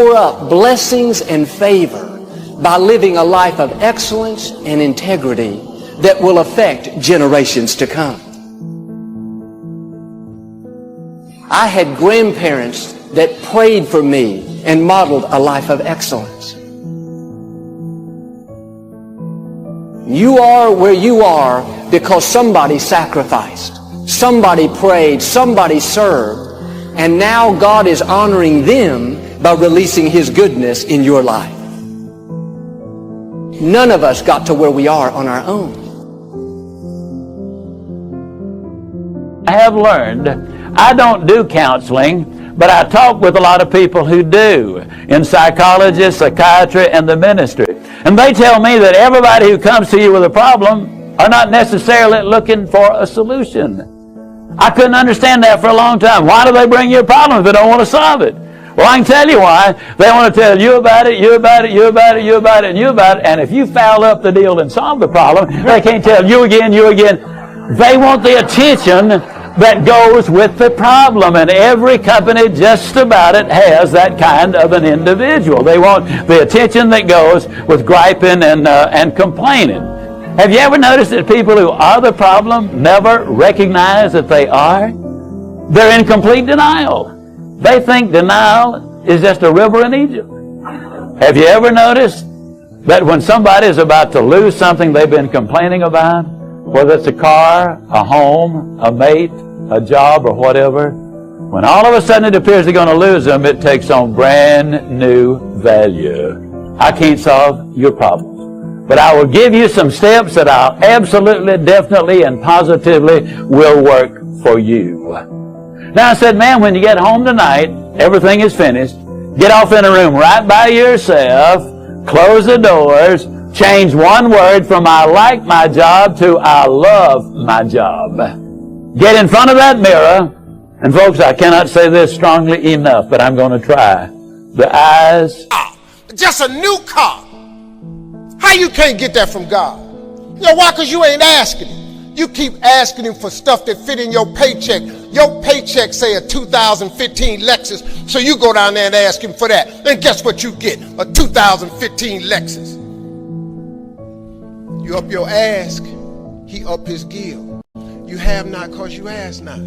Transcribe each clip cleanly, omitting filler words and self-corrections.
store up blessings and favor by living a life of excellence and integrity that will affect generations to come. I had grandparents that prayed for me and modeled a life of excellence. You are where you are because somebody sacrificed, somebody prayed, somebody served, and now God is honoring them by releasing His goodness in your life. None of us got to where we are on our own. I have learned, I don't do counseling, but I talk with a lot of people who do, in psychology, psychiatry, and the ministry. And they tell me that everybody who comes to you with a problem are not necessarily looking for a solution. I couldn't understand that for a long time. Why do they bring you a problem if they don't want to solve it? Well, I can tell you why. They want to tell you about it, you about it, you about it, you about it, and you about it. And if you foul up the deal and solve the problem, they can't tell you again, you again. They want the attention that goes with the problem. And every company just about it has that kind of an individual. They want the attention that goes with griping and complaining. Have you ever noticed that people who are the problem never recognize that they are? They're in complete denial. They think denial is just a river in Egypt. Have you ever noticed that when somebody is about to lose something they've been complaining about, whether it's a car, a home, a mate, a job, or whatever, when all of a sudden it appears they're going to lose them, it takes on brand new value. I can't solve your problems, but I will give you some steps that I'll absolutely, definitely, and positively will work for you. Now I said, man, when you get home tonight, everything is finished, get off in a room right by yourself, close the doors, change one word from I like my job to I love my job. Get in front of that mirror, and folks, I cannot say this strongly enough, but I'm going to try. The eyes. Just a new car. How you can't get that from God? You know why? Because you ain't asking Him. You keep asking Him for stuff that fit in your paycheck. Your paycheck say a 2015 Lexus, so you go down there and ask Him for that. Then guess what you get? A 2015 Lexus. You up your ask, He up His give. You have not because you ask not.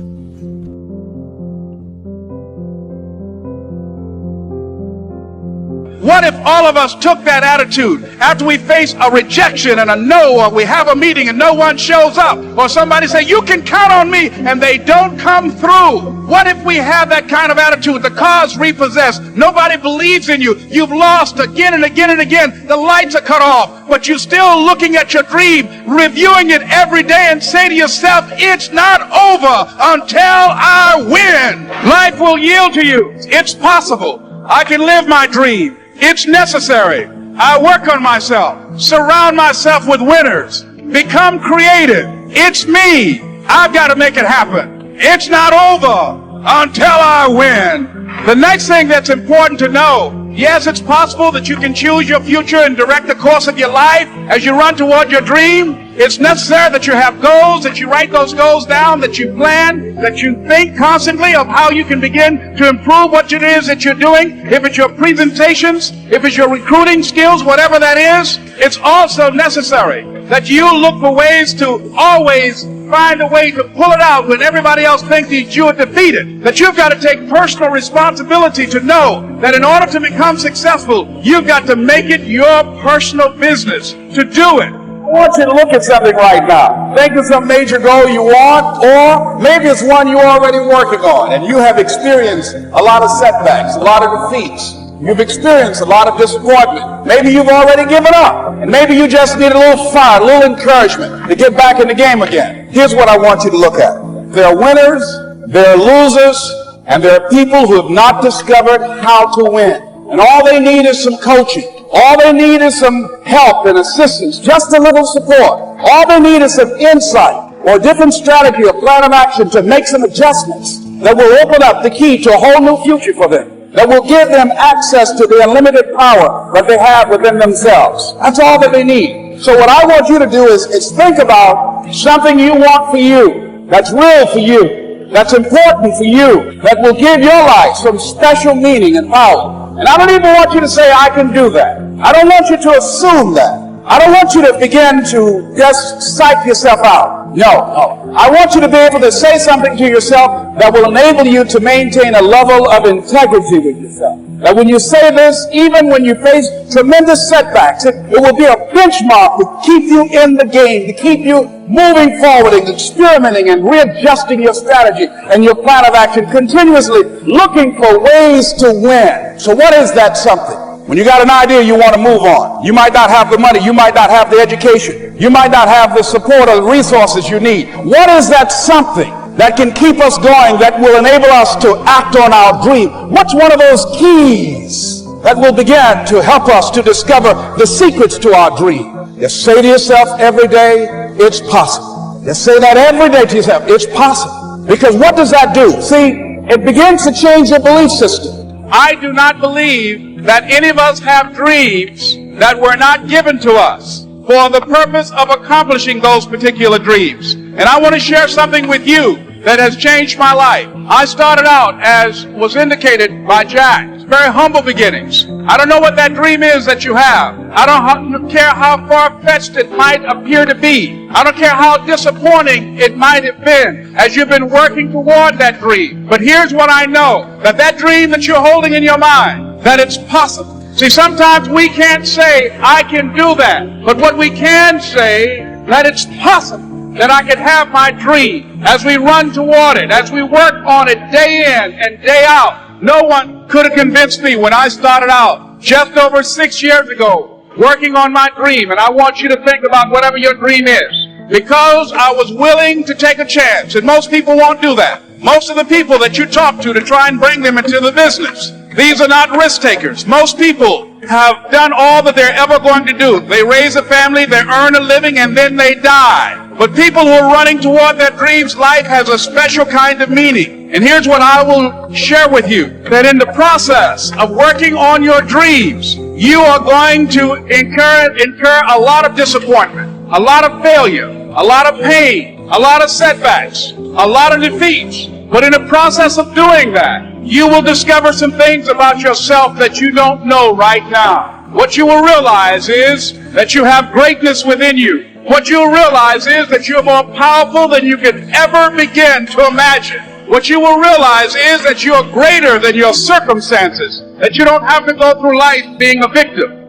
What if all of us took that attitude after we face a rejection and a no, or we have a meeting and no one shows up, or somebody say, you can count on me, and they don't come through? What if we have that kind of attitude? The car's repossessed. Nobody believes in you. You've lost again and again and again. The lights are cut off, but you're still looking at your dream, reviewing it every day, and say to yourself, it's not over until I win. Life will yield to you. It's possible. I can live my dream. It's necessary. I work on myself. Surround myself with winners. Become creative. It's me. I've got to make it happen. It's not over until I win. The next thing that's important to know, yes, it's possible that you can choose your future and direct the course of your life as you run toward your dream. It's necessary that you have goals, that you write those goals down, that you plan, that you think constantly of how you can begin to improve what it is that you're doing. If it's your presentations, if it's your recruiting skills, whatever that is, it's also necessary that you look for ways to always find a way to pull it out when everybody else thinks that you are defeated. That you've got to take personal responsibility to know that in order to become successful, you've got to make it your personal business to do it. I want you to look at something right now. Think of some major goal you want, or maybe it's one you're already working on and you have experienced a lot of setbacks, a lot of defeats. You've experienced a lot of disappointment. Maybe you've already given up, and maybe you just need a little fire, a little encouragement to get back in the game again. Here's what I want you to look at. There are winners, there are losers, and there are people who have not discovered how to win. And all they need is some coaching. All they need is some help and assistance, just a little support. All they need is some insight or a different strategy or plan of action to make some adjustments that will open up the key to a whole new future for them, that will give them access to the unlimited power that they have within themselves. That's all that they need. So what I want you to do is think about something you want for you, that's real for you, that's important for you, that will give your life some special meaning and power. And I don't even want you to say, I can do that. I don't want you to assume that. I don't want you to begin to just psych yourself out. No. I want you to be able to say something to yourself that will enable you to maintain a level of integrity with yourself. That when you say this, even when you face tremendous setbacks, it will be a benchmark to keep you in the game, to keep you moving forward and experimenting and readjusting your strategy and your plan of action, continuously looking for ways to win. So what is that something? When you got an idea you want to move on, you might not have the money, you might not have the education, you might not have the support or the resources you need. What is that something that can keep us going, that will enable us to act on our dream? What's one of those keys that will begin to help us to discover the secrets to our dream? Just say to yourself every day, it's possible. Just say that every day to yourself, it's possible. Because what does that do? See, it begins to change your belief system. I do not believe that any of us have dreams that were not given to us for the purpose of accomplishing those particular dreams. And I want to share something with you that has changed my life. I started out, as was indicated by Jack, very humble beginnings. I don't know what that dream is that you have. I don't care how far-fetched it might appear to be. I don't care how disappointing it might have been as you've been working toward that dream. But here's what I know, that dream that you're holding in your mind, that it's possible. See, sometimes we can't say, I can do that. But what we can say, that it's possible that I can have my dream as we run toward it, as we work on it day in and day out. No one could have convinced me when I started out just over 6 years ago working on my dream. And I want you to think about whatever your dream is, because I was willing to take a chance. And most people won't do that. Most of the people that you talk to try and bring them into the business, these are not risk takers. Most people have done all that they're ever going to do. They raise a family, they earn a living, and then they die. But people who are running toward their dreams, life has a special kind of meaning. And here's what I will share with you, that in the process of working on your dreams, you are going to incur a lot of disappointment, a lot of failure, a lot of pain, a lot of setbacks, a lot of defeats. But in the process of doing that, you will discover some things about yourself that you don't know right now. What you will realize is that you have greatness within you. What you'll realize is that you're more powerful than you could ever begin to imagine. What you will realize is that you're greater than your circumstances, that you don't have to go through life being a victim.